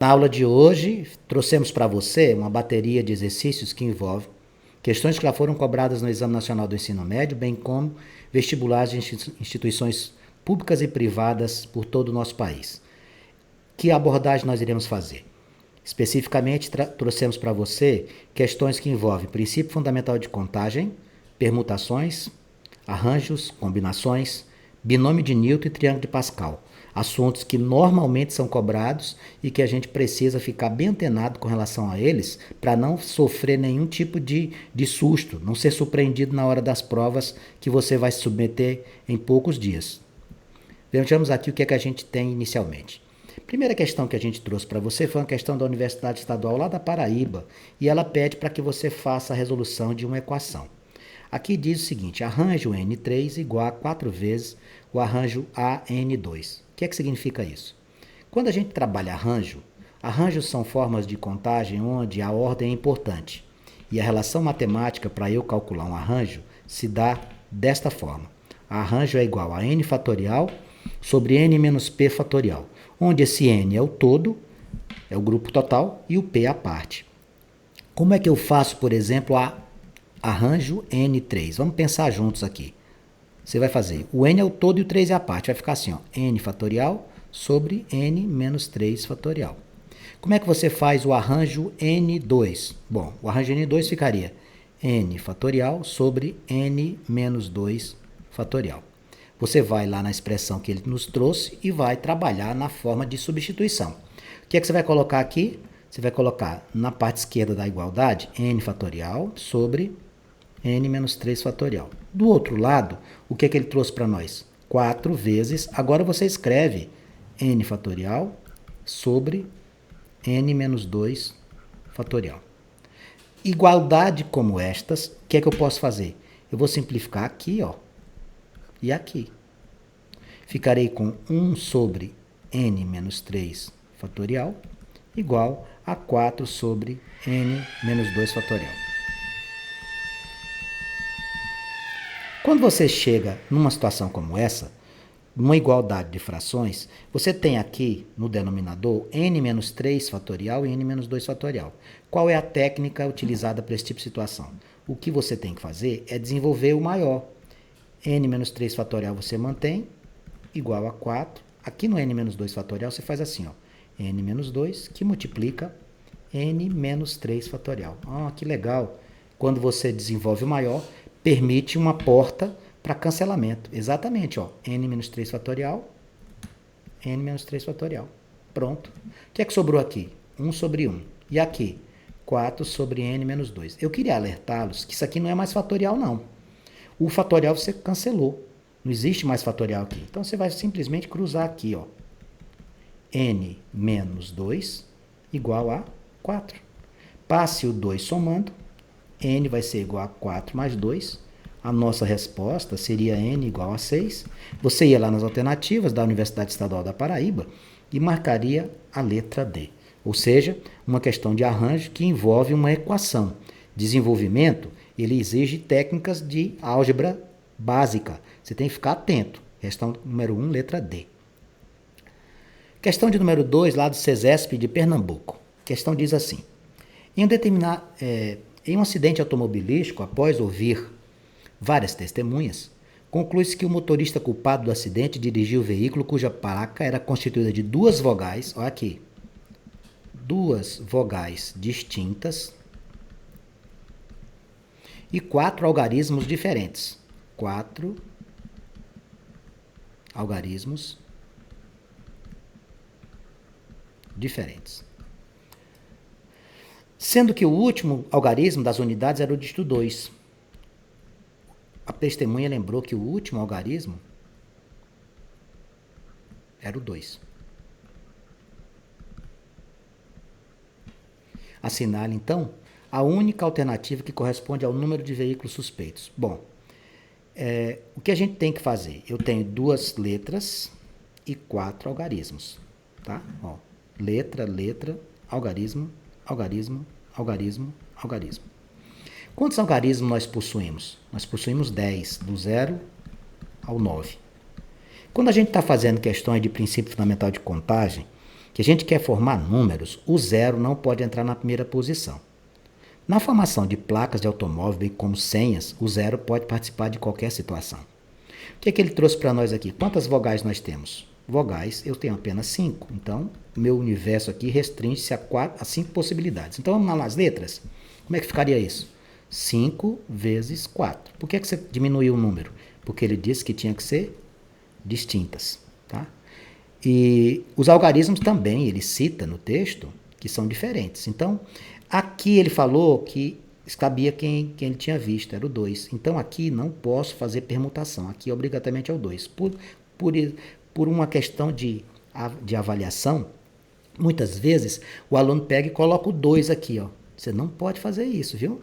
Na aula de hoje, trouxemos para você uma bateria de exercícios que envolve questões que já foram cobradas no Exame Nacional do Ensino Médio, bem como vestibulares de instituições públicas e privadas por todo o nosso país. Que abordagem nós iremos fazer? Especificamente, trouxemos para você questões que envolvem princípio fundamental de contagem, permutações, arranjos, combinações, binômio de Newton e triângulo de Pascal. Assuntos que normalmente são cobrados e que a gente precisa ficar bem antenado com relação a eles para não sofrer nenhum tipo de susto, não ser surpreendido na hora das provas que você vai se submeter em poucos dias. Vejamos aqui o que é que a gente tem inicialmente. A primeira questão que a gente trouxe para você foi uma questão da Universidade Estadual lá da Paraíba e ela pede para que você faça a resolução de uma equação. Aqui diz o seguinte: arranje o N3 igual a 4 vezes o arranjo AN2. O que é que significa isso? Quando a gente trabalha arranjos são formas de contagem onde a ordem é importante. E a relação matemática para eu calcular um arranjo se dá desta forma. Arranjo é igual a N fatorial sobre N menos P fatorial, onde esse N é o todo, é o grupo total, e o P é a parte. Como é que eu faço, por exemplo, arranjo N3? Vamos pensar juntos aqui. Você vai fazer, o N é o todo e o 3 é a parte. Vai ficar assim, ó, N fatorial sobre N menos 3 fatorial. Como é que você faz o arranjo N2? Bom, o arranjo N2 ficaria N fatorial sobre N menos 2 fatorial. Você vai lá na expressão que ele nos trouxe e vai trabalhar na forma de substituição. O que é que você vai colocar aqui? Você vai colocar na parte esquerda da igualdade N fatorial sobre N menos 3 fatorial. Do outro lado, o que é que ele trouxe para nós? 4 vezes, agora você escreve N fatorial sobre N menos 2 fatorial. Igualdade como estas, o que é que eu posso fazer? Eu vou simplificar aqui, ó, e aqui. Ficarei com 1 sobre N menos 3 fatorial igual a 4 sobre N menos 2 fatorial. Quando você chega numa situação como essa, numa igualdade de frações, você tem aqui no denominador n menos 3 fatorial e n menos 2 fatorial. Qual é a técnica utilizada para esse tipo de situação? O que você tem que fazer é desenvolver o maior. N menos 3 fatorial você mantém, igual a 4. Aqui no n menos 2 fatorial você faz assim, ó, n menos 2 que multiplica n menos 3 fatorial. Ah, que legal! Quando você desenvolve o maior, permite uma porta para cancelamento. Exatamente, ó, n menos 3 fatorial, n menos 3 fatorial. Pronto. O que é que sobrou aqui? 1 sobre 1. E aqui? 4 sobre n menos 2. Eu queria alertá-los que isso aqui não é mais fatorial, não. O fatorial você cancelou. Não existe mais fatorial aqui. Então, você vai simplesmente cruzar aqui, ó, n menos 2 igual a 4. Passe o 2 somando. N vai ser igual a 4 mais 2. A nossa resposta seria N igual a 6. Você ia lá nas alternativas da Universidade Estadual da Paraíba e marcaria a letra D. Ou seja, uma questão de arranjo que envolve uma equação. Desenvolvimento, ele exige técnicas de álgebra básica. Você tem que ficar atento. Questão número 1, letra D. Questão de número 2, lá do CESESP de Pernambuco. A questão diz assim: em um acidente automobilístico, após ouvir várias testemunhas, conclui-se que o motorista culpado do acidente dirigiu o veículo cuja placa era constituída de duas vogais, olha aqui, duas vogais distintas e 4 algarismos diferentes. 4 algarismos diferentes. Sendo que o último algarismo das unidades era o dígito 2. A testemunha lembrou que o último algarismo era o 2. Assinale, então, a única alternativa que corresponde ao número de veículos suspeitos. Bom, o que a gente tem que fazer? Eu tenho 2 letras e 4 algarismos. Tá? Ó, letra, letra, algarismo, algarismo, algarismo, algarismo. Quantos algarismos nós possuímos? Nós possuímos 10, do 0 ao 9. Quando a gente está fazendo questões de princípio fundamental de contagem, que a gente quer formar números, o zero não pode entrar na primeira posição. Na formação de placas de automóvel, bem como senhas, o zero pode participar de qualquer situação. O que é que ele trouxe para nós aqui? Quantas vogais nós temos? Vogais, eu tenho apenas 5. Então, meu universo aqui restringe-se a 5 possibilidades. Então, vamos lá nas letras? Como é que ficaria isso? 5 vezes 4. Por que é que você diminuiu o número? Porque ele disse que tinha que ser distintas. Tá? E os algarismos também, ele cita no texto, que são diferentes. Então, aqui ele falou que cabia quem ele tinha visto, era o 2. Então, aqui não posso fazer permutação. Aqui, obrigatoriamente, é o 2. Por uma questão de avaliação, muitas vezes o aluno pega e coloca o 2 aqui. Ó. Você não pode fazer isso, viu?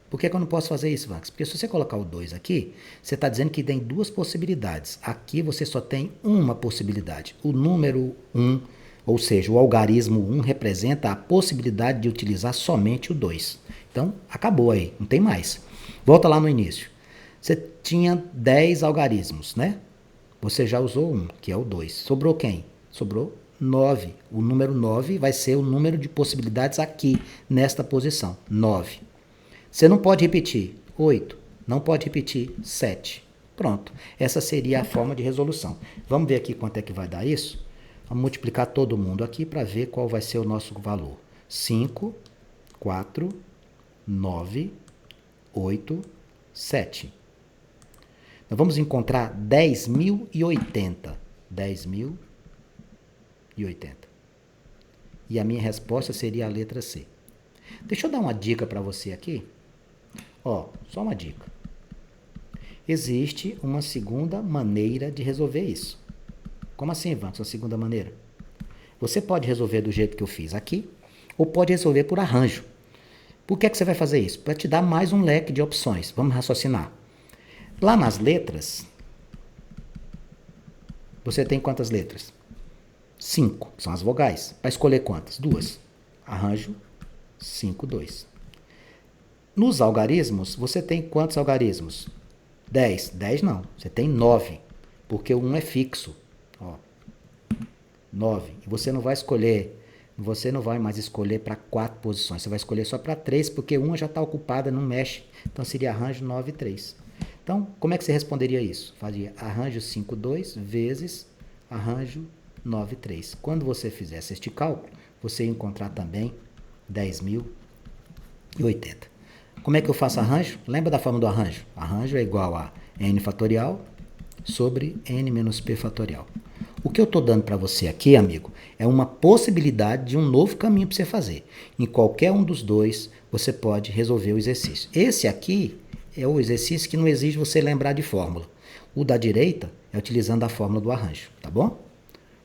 Por que eu não posso fazer isso, Max? Porque se você colocar o 2 aqui, você está dizendo que tem duas possibilidades. Aqui você só tem uma possibilidade. O número 1, ou seja, o algarismo 1 representa a possibilidade de utilizar somente o 2. Então, acabou aí, não tem mais. Volta lá no início. Você tinha 10 algarismos, né? Você já usou um, que é o 2. Sobrou quem? Sobrou 9. O número 9 vai ser o número de possibilidades aqui, nesta posição. 9. Você não pode repetir 8. Não pode repetir 7. Pronto. Essa seria a forma de resolução. Vamos ver aqui quanto é que vai dar isso? Vamos multiplicar todo mundo aqui para ver qual vai ser o nosso valor. 5, 4, 9, 8, 7. Nós vamos encontrar 10.080. 10.080. E a minha resposta seria a letra C. Deixa eu dar uma dica para você aqui. Ó, só uma dica. Existe uma segunda maneira de resolver isso. Como assim, Ivan? Essa segunda maneira? Você pode resolver do jeito que eu fiz aqui, ou pode resolver por arranjo. Por que é que você vai fazer isso? Para te dar mais um leque de opções. Vamos raciocinar. Lá nas letras, você tem quantas letras? 5, são as vogais. Para escolher quantas? 2. Arranjo 5, 2. Nos algarismos, você tem quantos algarismos? 10. 10 não, você tem 9, porque o 1 é fixo. Ó, 9. E você não vai mais escolher para 4 posições, você vai escolher só para 3, porque uma já está ocupada, não mexe. Então seria arranjo 9, 3. Então, como é que você responderia isso? Fazia arranjo 5, 2 vezes arranjo 9, 3. Quando você fizesse este cálculo, você ia encontrar também 10.080. Como é que eu faço arranjo? Lembra da forma do arranjo? Arranjo é igual a n fatorial sobre n menos p fatorial. O que eu estou dando para você aqui, amigo, é uma possibilidade de um novo caminho para você fazer. Em qualquer um dos dois, você pode resolver o exercício. Esse aqui é o exercício que não exige você lembrar de fórmula. O da direita é utilizando a fórmula do arranjo, tá bom?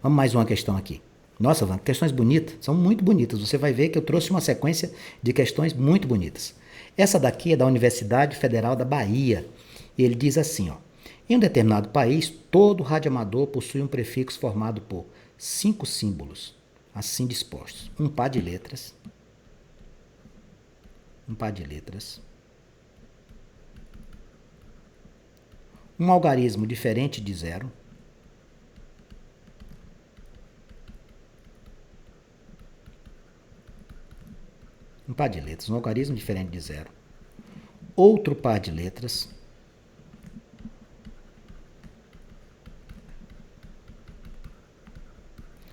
Vamos mais uma questão aqui. Nossa, Van, questões bonitas, são muito bonitas. Você vai ver que eu trouxe uma sequência de questões muito bonitas. Essa daqui é da Universidade Federal da Bahia. E ele diz assim, ó. Em um determinado país, todo radioamador possui um prefixo formado por 5 símbolos, assim dispostos. Um par de letras. Um algarismo diferente de zero. Um par de letras, um algarismo diferente de zero. Outro par de letras.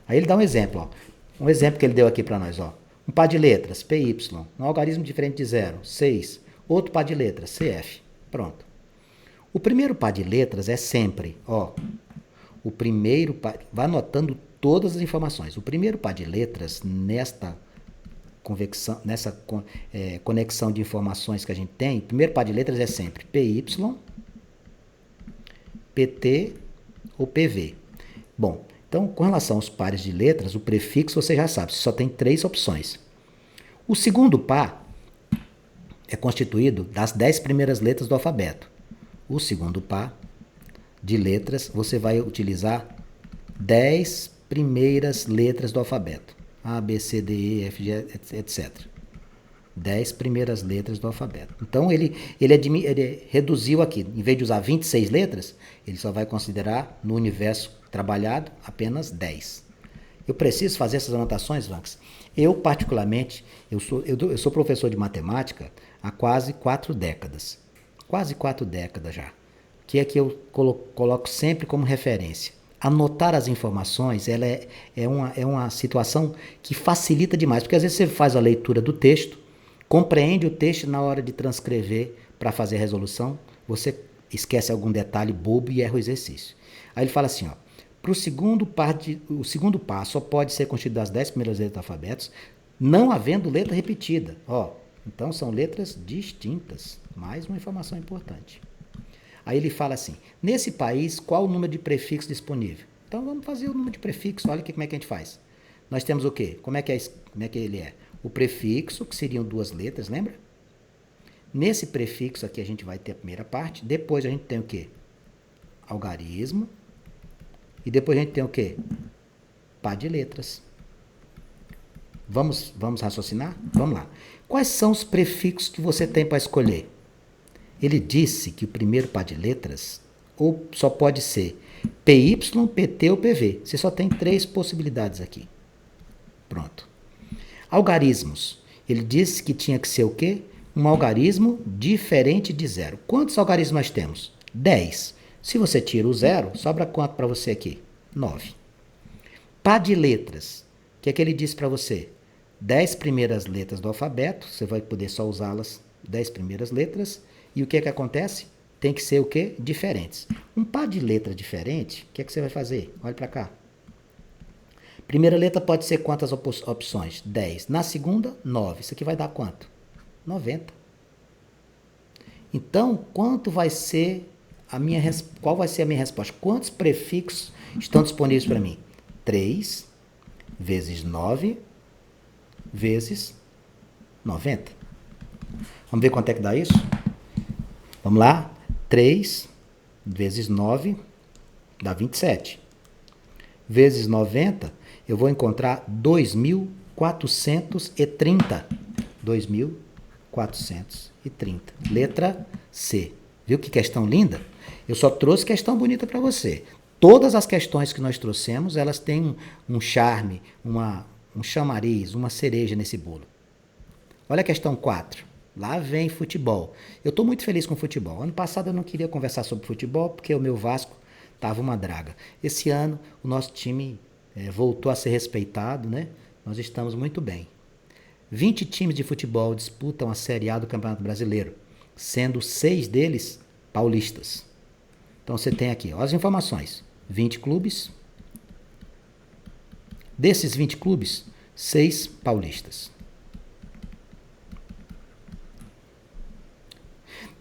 Aí ele dá um exemplo, ó. Um exemplo que ele deu aqui para nós, ó. Um par de letras, PY. Um algarismo diferente de zero, 6. Outro par de letras, CF. Pronto. O primeiro par de letras é sempre, ó. O primeiro par... Vai anotando todas as informações. O primeiro par de letras nessa conexão de informações que a gente tem, o primeiro par de letras é sempre PY, PT ou PV. Bom, então, com relação aos pares de letras, o prefixo você já sabe, você só tem 3 opções. O segundo par é constituído das 10 primeiras letras do alfabeto. O segundo par de letras, você vai utilizar 10 primeiras letras do alfabeto. A, B, C, D, E, F, G, etc. 10 primeiras letras do alfabeto. Então, ele reduziu aqui. Em vez de usar 26 letras, ele só vai considerar no universo trabalhado apenas 10. Eu preciso fazer essas anotações, Vanks? Eu, particularmente, eu sou professor de matemática há quase 4 décadas. Quase 4 décadas já. Que é que eu coloco sempre como referência. Anotar as informações, ela é uma situação que facilita demais, porque às vezes você faz a leitura do texto, compreende o texto na hora de transcrever para fazer a resolução, você esquece algum detalhe bobo e erra o exercício. Aí ele fala assim, ó, o segundo passo só pode ser constituído das 10 primeiras letras do alfabeto, não havendo letra repetida. Ó, então são letras distintas. Mais uma informação importante. Aí ele fala assim, nesse país, qual o número de prefixos disponível? Então vamos fazer o número de prefixos, olha aqui como é que a gente faz. Nós temos o quê? Como é que ele é? O prefixo, que seriam 2 letras, lembra? Nesse prefixo aqui a gente vai ter a primeira parte, depois a gente tem o quê? Algarismo, e depois a gente tem o quê? Par de letras. Vamos raciocinar? Vamos lá. Quais são os prefixos que você tem para escolher? Ele disse que o primeiro par de letras ou só pode ser PY, PT ou PV. Você só tem 3 possibilidades aqui. Pronto. Algarismos. Ele disse que tinha que ser o quê? Um algarismo diferente de 0. Quantos algarismos nós temos? 10. Se você tira o 0, sobra quanto para você aqui? 9. Par de letras. O que é que ele disse para você? 10 primeiras letras do alfabeto. Você vai poder só usá-las 10 primeiras letras. E o que é que acontece? Tem que ser o quê? Diferentes. Um par de letras diferente, o que é que você vai fazer? Olha para cá. Primeira letra pode ser quantas opções? 10. Na segunda, 9. Isso aqui vai dar quanto? 90. Então, qual vai ser a minha resposta? Quantos prefixos estão disponíveis para mim? 3 vezes 9 vezes 90. Vamos ver quanto é que dá isso? Vamos lá? 3 vezes 9 dá 27. Vezes 90, eu vou encontrar 2.430. 2.430. Letra C. Viu que questão linda? Eu só trouxe questão bonita para você. Todas as questões que nós trouxemos, elas têm um charme, um chamariz, uma cereja nesse bolo. Olha a questão 4. Lá vem futebol. Eu estou muito feliz com futebol. Ano passado eu não queria conversar sobre futebol porque o meu Vasco estava uma draga. Esse ano o nosso time voltou a ser respeitado, né? Nós estamos muito bem. 20 times de futebol disputam a Série A do Campeonato Brasileiro, sendo 6 deles paulistas. Então você tem aqui ó, as informações. 20 clubes. Desses 20 clubes, 6 paulistas.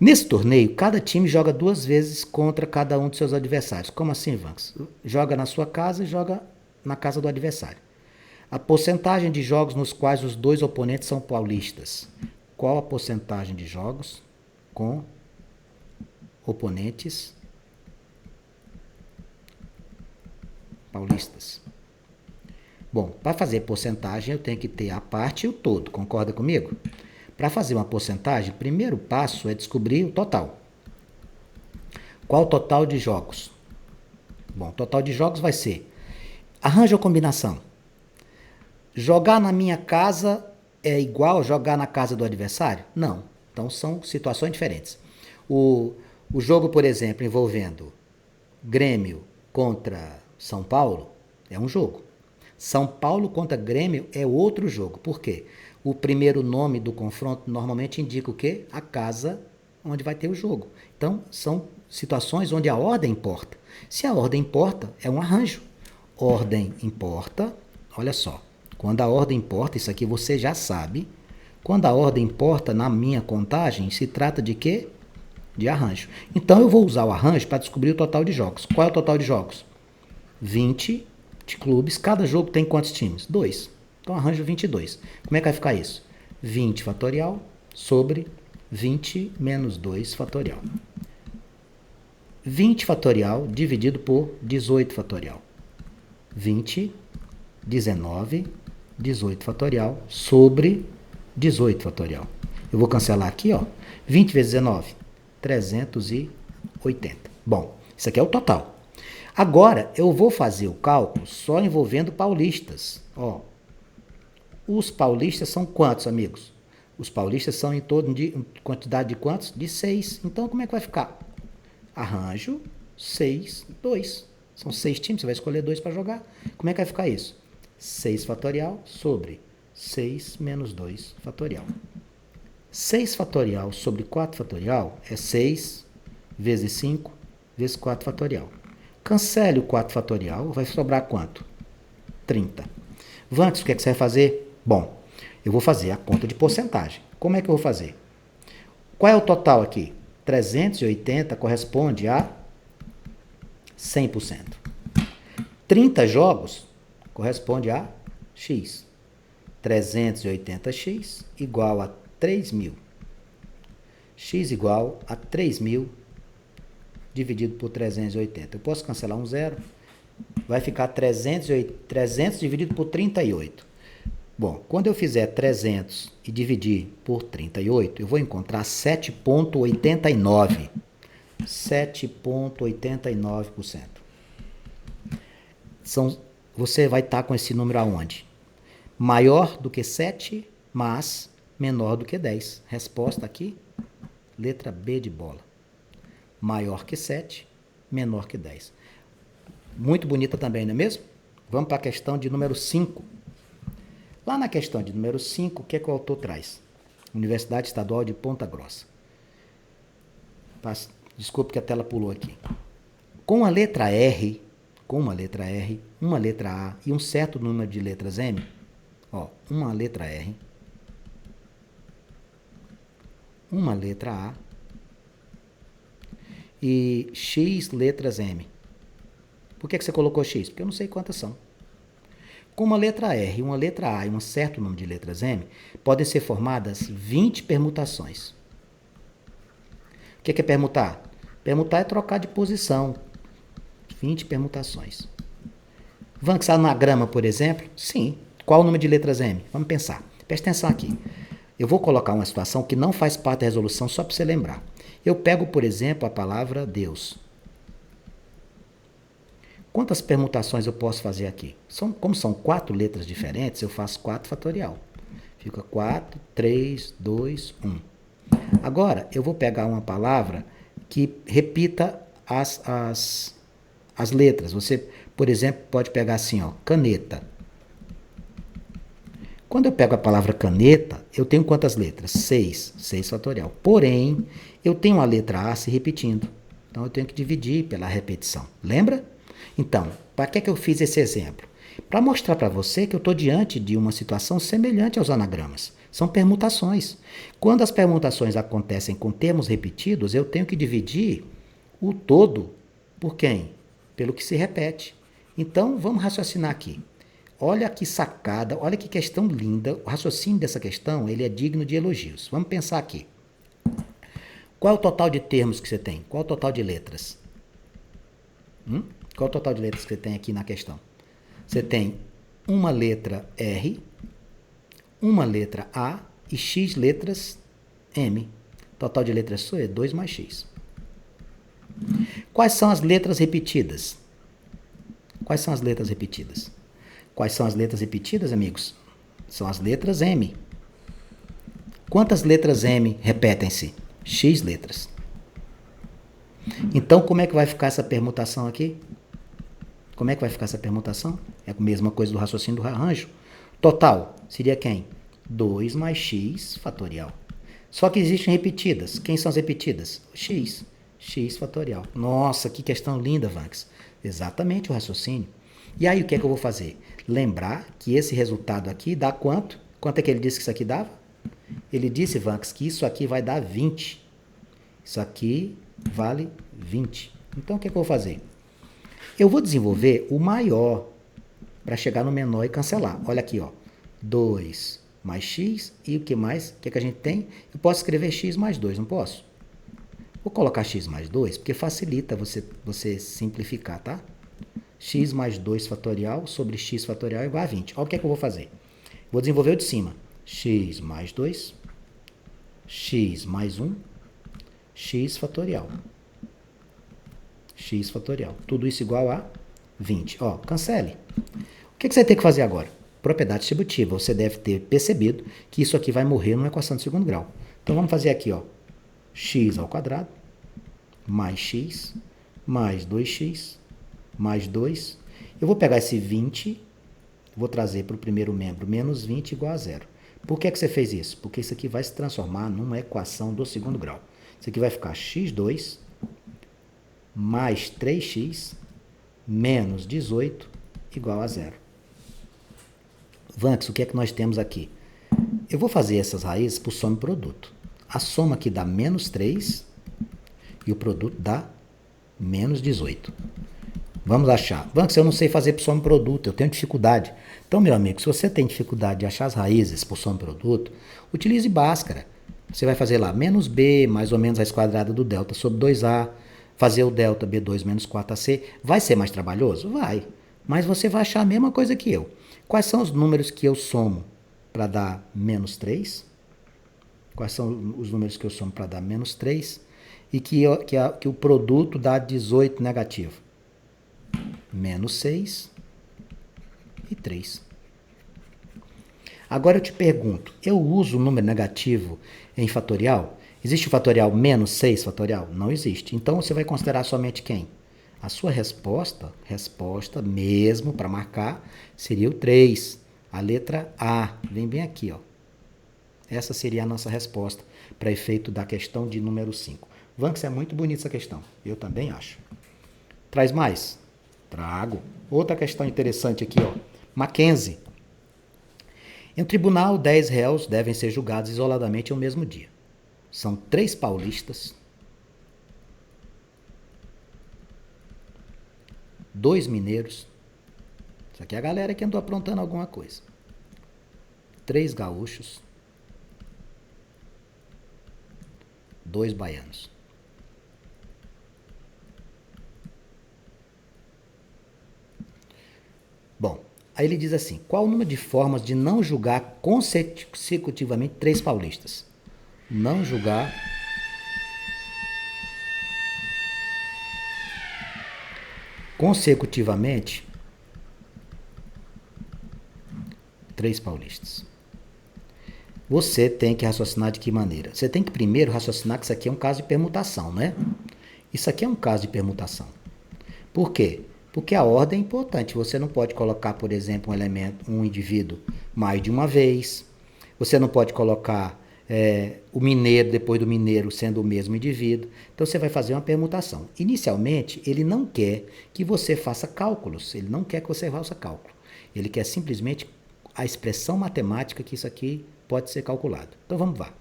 Nesse torneio, cada time joga 2 vezes contra cada um de seus adversários. Como assim, Vanks? Joga na sua casa e joga na casa do adversário. A porcentagem de jogos nos quais os 2 oponentes são paulistas. Qual a porcentagem de jogos com oponentes paulistas? Bom, para fazer porcentagem eu tenho que ter a parte e o todo. Concorda comigo? Para fazer uma porcentagem, o primeiro passo é descobrir o total. Qual o total de jogos? Bom, o total de jogos vai ser... Arranja a combinação. Jogar na minha casa é igual a jogar na casa do adversário? Não. Então são situações diferentes. O jogo, por exemplo, envolvendo Grêmio contra São Paulo é um jogo. São Paulo contra Grêmio é outro jogo. Por quê? O primeiro nome do confronto normalmente indica o quê? A casa onde vai ter o jogo. Então, são situações onde a ordem importa. Se a ordem importa, é um arranjo. Ordem importa, olha só. Quando a ordem importa, isso aqui você já sabe. Quando a ordem importa, na minha contagem, se trata de quê? De arranjo. Então, eu vou usar o arranjo para descobrir o total de jogos. Qual é o total de jogos? 20 de clubes. Cada jogo tem quantos times? 2. Então, arranjo 22. Como é que vai ficar isso? 20 fatorial sobre 20 menos 2 fatorial. 20 fatorial dividido por 18 fatorial. 20, 19, 18 fatorial sobre 18 fatorial. Eu vou cancelar aqui, ó. 20 vezes 19, 380. Bom, isso aqui é o total. Agora, eu vou fazer o cálculo só envolvendo paulistas. Ó, os paulistas são quantos, amigos? Os paulistas são em torno de quantidade de quantos? De 6. Então, como é que vai ficar? Arranjo 6, 2. São 6 times, você vai escolher 2 para jogar. Como é que vai ficar isso? 6 fatorial sobre 6 menos 2 fatorial. 6 fatorial sobre 4 fatorial é 6 vezes 5 vezes 4 fatorial. Cancele o 4 fatorial, vai sobrar quanto? 30. Vantes, o que é que você vai fazer? Bom, eu vou fazer a conta de porcentagem. Como é que eu vou fazer? Qual é o total aqui? 380 corresponde a 100%. 30 jogos corresponde a X. 380x igual a 3.000. X igual a 3.000 dividido por 380. Eu posso cancelar um zero. Vai ficar 300 dividido por 38. Bom, quando eu fizer 300 e dividir por 38, eu vou encontrar 7,89. 7,89%. Você vai estar com esse número aonde? Maior do que 7, mas menor do que 10. Resposta aqui, letra B de bola. Maior que 7, menor que 10. Muito bonita também, não é mesmo? Vamos para a questão de número 5. Lá na questão de número 5, o que é que o autor traz? Universidade Estadual de Ponta Grossa. Desculpe que a tela pulou aqui. Com a letra R, uma letra A e um certo número de letras M, ó, uma letra R, uma letra A e X letras M. Por que você colocou X? Porque eu não sei quantas são. Com uma letra R, uma letra A e um certo número de letras M, podem ser formadas 20 permutações. O que é permutar? Permutar é trocar de posição. 20 permutações. Vamos anagrama, por exemplo? Sim. Qual o número de letras M? Vamos pensar. Presta atenção aqui. Eu vou colocar uma situação que não faz parte da resolução, só para você lembrar. Eu pego, por exemplo, a palavra Deus. Quantas permutações eu posso fazer aqui? Como são 4 letras diferentes, eu faço 4 fatorial. Fica 4, 3, 2, 1. Agora, eu vou pegar uma palavra que repita as letras. Você, por exemplo, pode pegar assim, ó, caneta. Quando eu pego a palavra caneta, eu tenho quantas letras? 6. 6 fatorial. Porém, eu tenho a letra A se repetindo. Então, eu tenho que dividir pela repetição. Lembra? Então, para que eu fiz esse exemplo? Para mostrar para você que eu estou diante de uma situação semelhante aos anagramas. São permutações. Quando as permutações acontecem com termos repetidos, eu tenho que dividir o todo por quem? Pelo que se repete. Então, vamos raciocinar aqui. Olha que sacada, olha que questão linda. O raciocínio dessa questão, ele é digno de elogios. Vamos pensar aqui. Qual é o total de termos que você tem? Qual é o total de letras? Qual é o total de letras que você tem aqui na questão? Você tem uma letra R, uma letra A e X letras M. Total de letras sua é 2 mais X. Quais são as letras repetidas? Quais são as letras repetidas? Quais são as letras repetidas, amigos? São as letras M. Quantas letras M repetem-se? X letras. Então, como é que vai ficar essa permutação aqui? Como é que vai ficar essa permutação? É a mesma coisa do raciocínio do arranjo. Total seria quem? 2 mais X fatorial. Só que existem repetidas. Quem são as repetidas? X. X fatorial. Nossa, que questão linda, Vanks. Exatamente o raciocínio. E aí, o que é que eu vou fazer? Lembrar que esse resultado aqui dá quanto? Quanto é que ele disse que isso aqui dava? Ele disse, Vanks, que isso aqui vai dar 20. Isso aqui vale 20. Então, o que é que eu vou fazer? Eu vou desenvolver o maior para chegar no menor e cancelar. Olha aqui, ó. 2 mais x e o que mais? O que é que a gente tem? Eu posso escrever x mais 2, não posso? Vou colocar x mais 2 porque facilita você simplificar, tá? X mais 2 fatorial sobre x fatorial igual a 20. Olha o que é que eu vou fazer. Vou desenvolver o de cima. X mais 2, x mais 1, x fatorial. x fatorial. Tudo isso igual a 20. Ó, cancele. O que você vai ter que fazer agora? Propriedade distributiva. Você deve ter percebido que isso aqui vai morrer numa equação de segundo grau. Então vamos fazer aqui, ó, x ao quadrado mais x mais 2x mais 2. Eu vou pegar esse 20, vou trazer para o primeiro membro menos 20 igual a zero. Por que você fez isso? Porque isso aqui vai se transformar numa equação do segundo grau. Isso aqui vai ficar x2 mais 3x menos 18 igual a zero. Vanks, o que é que nós temos aqui? Eu vou fazer essas raízes por soma e produto. A soma aqui dá menos 3 e o produto dá menos 18. Vamos achar. Vanks, eu não sei fazer por soma e produto, eu tenho dificuldade. Então, meu amigo, se você tem dificuldade de achar as raízes por soma e produto, utilize Bhaskara. Você vai fazer lá menos b, mais ou menos a raiz quadrada do delta sobre 2a, fazer o delta b2 menos 4ac. Vai ser mais trabalhoso? Vai. Mas você vai achar a mesma coisa que eu. Quais são os números que eu somo para dar menos 3? Quais são os números que eu somo para dar menos 3? E que o produto dá 18 negativo? Menos 6 e 3. Agora eu te pergunto, eu uso o número negativo em fatorial? Existe o fatorial menos 6 fatorial? Não existe. Então você vai considerar somente quem? A sua resposta mesmo para marcar, seria o 3. A letra A. Vem bem aqui, ó. Essa seria a nossa resposta para efeito da questão de número 5. Vanks, é muito bonita essa questão. Eu também acho. Traz mais? Trago. Outra questão interessante aqui, ó. Mackenzie. Em um tribunal, 10 réus devem ser julgados isoladamente em um mesmo dia. São 3 paulistas, 2 mineiros. Isso aqui é a galera que andou aprontando alguma coisa. 3 gaúchos, 2 baianos. Bom, aí ele diz assim, qual o número de formas de não julgar consecutivamente 3 paulistas? Não julgar consecutivamente 3 paulistas. Você tem que raciocinar de que maneira? Você tem que primeiro raciocinar que isso aqui é um caso de permutação, né? Isso aqui é um caso de permutação. Por quê? Porque a ordem é importante. Você não pode colocar, por exemplo, um indivíduo mais de uma vez. Você não pode colocar o mineiro depois do mineiro sendo o mesmo indivíduo. Então você vai fazer uma permutação. Inicialmente, ele não quer que você faça cálculos. Ele não quer que você faça cálculo. Ele quer simplesmente a expressão matemática que isso aqui pode ser calculado. Então vamos lá.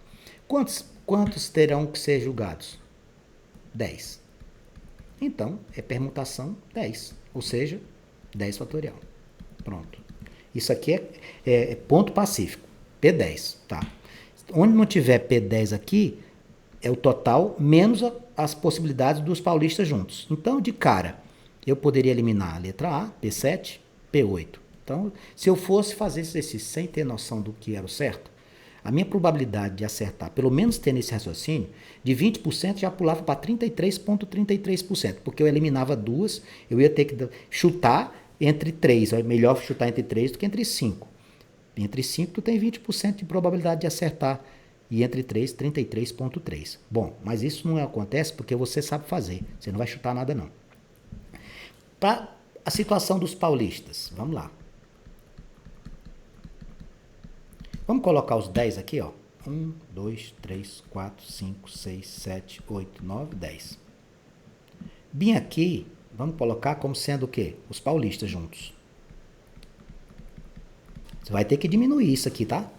Quantos terão que ser julgados? 10. Então, é permutação 10, ou seja, 10 fatorial. Pronto. Isso aqui é ponto pacífico, P10, tá? Onde não tiver P10 aqui, é o total menos as possibilidades dos paulistas juntos. Então, de cara, eu poderia eliminar a letra A, P7, P8. Então, se eu fosse fazer esse exercício sem ter noção do que era o certo, a minha probabilidade de acertar, pelo menos tendo esse raciocínio, de 20% já pulava para 33,33%, porque eu eliminava 2, eu ia ter que chutar entre 3, é melhor chutar entre 3 do que entre 5. Entre 5 tu tem 20% de probabilidade de acertar, e entre 3, 33,3%. Bom, mas isso não acontece porque você sabe fazer, você não vai chutar nada não. Para a situação dos paulistas, vamos lá. Vamos colocar os 10 aqui, ó. 1, 2, 3, 4, 5, 6, 7, 8, 9, 10. Bem aqui, vamos colocar como sendo o quê? Os paulistas juntos. Você vai ter que diminuir isso aqui, tá?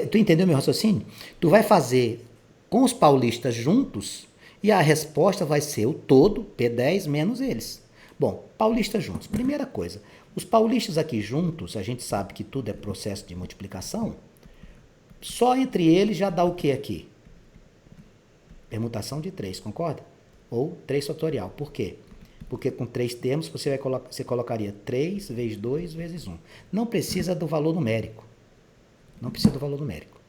Tu entendeu meu raciocínio? Tu vai fazer com os paulistas juntos e a resposta vai ser o todo, P10 menos eles. Bom, paulistas juntos. Primeira coisa, os paulistas aqui juntos, a gente sabe que tudo é processo de multiplicação, só entre eles já dá o que aqui? Permutação de 3, concorda? Ou 3 fatorial. Por quê? Porque com 3 termos você colocaria 3 vezes 2 vezes 1. Não precisa do valor numérico. Não precisa do valor numérico.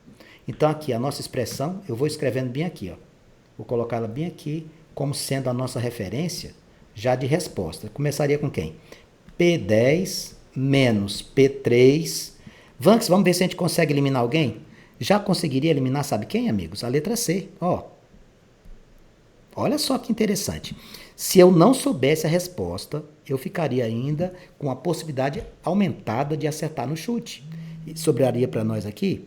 Então aqui a nossa expressão, eu vou escrevendo bem aqui, ó. Vou colocar ela bem aqui como sendo a nossa referência já de resposta. Começaria com quem? P10 menos P3. Vanks, vamos ver se a gente consegue eliminar alguém? Já conseguiria eliminar, sabe quem, amigos? A letra C. Ó. Olha só que interessante. Se eu não soubesse a resposta, eu ficaria ainda com a possibilidade aumentada de acertar no chute. E sobraria para nós aqui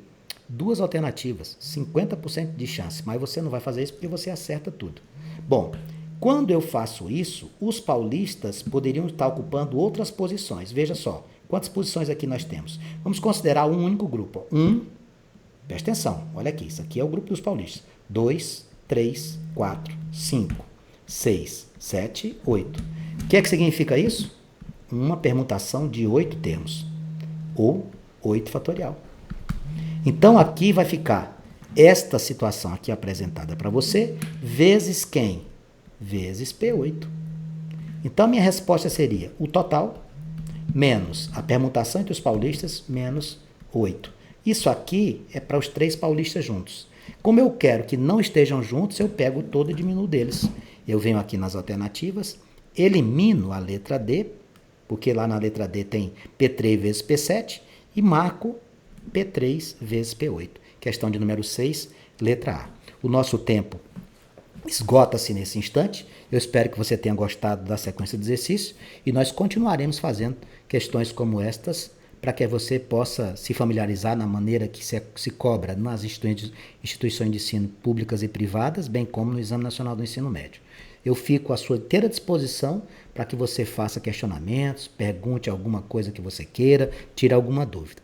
duas alternativas, 50% de chance. Mas você não vai fazer isso porque você acerta tudo. Bom, quando eu faço isso, os paulistas poderiam estar ocupando outras posições. Veja só, quantas posições aqui nós temos? Vamos considerar um único grupo. Presta atenção, olha aqui, isso aqui é o grupo dos paulistas. 2, 3, 4, 5, 6, 7, 8. O que é que significa isso? Uma permutação de 8 termos, ou 8 fatorial. Então aqui vai ficar esta situação aqui apresentada para você, vezes quem? Vezes P8. Então minha resposta seria o total, menos a permutação entre os paulistas, menos 8. Isso aqui é para os 3 paulistas juntos. Como eu quero que não estejam juntos, eu pego todo e diminuo deles. Eu venho aqui nas alternativas, elimino a letra D, porque lá na letra D tem P3 vezes P7, e marco P3 vezes P8. Questão de número 6, letra A. O nosso tempo esgota-se nesse instante. Eu espero que você tenha gostado da sequência de exercícios e nós continuaremos fazendo questões como estas para que você possa se familiarizar na maneira que se cobra nas instituições de ensino públicas e privadas, bem como no Exame Nacional do Ensino Médio. Eu fico à sua inteira disposição para que você faça questionamentos, pergunte alguma coisa que você queira, tire alguma dúvida.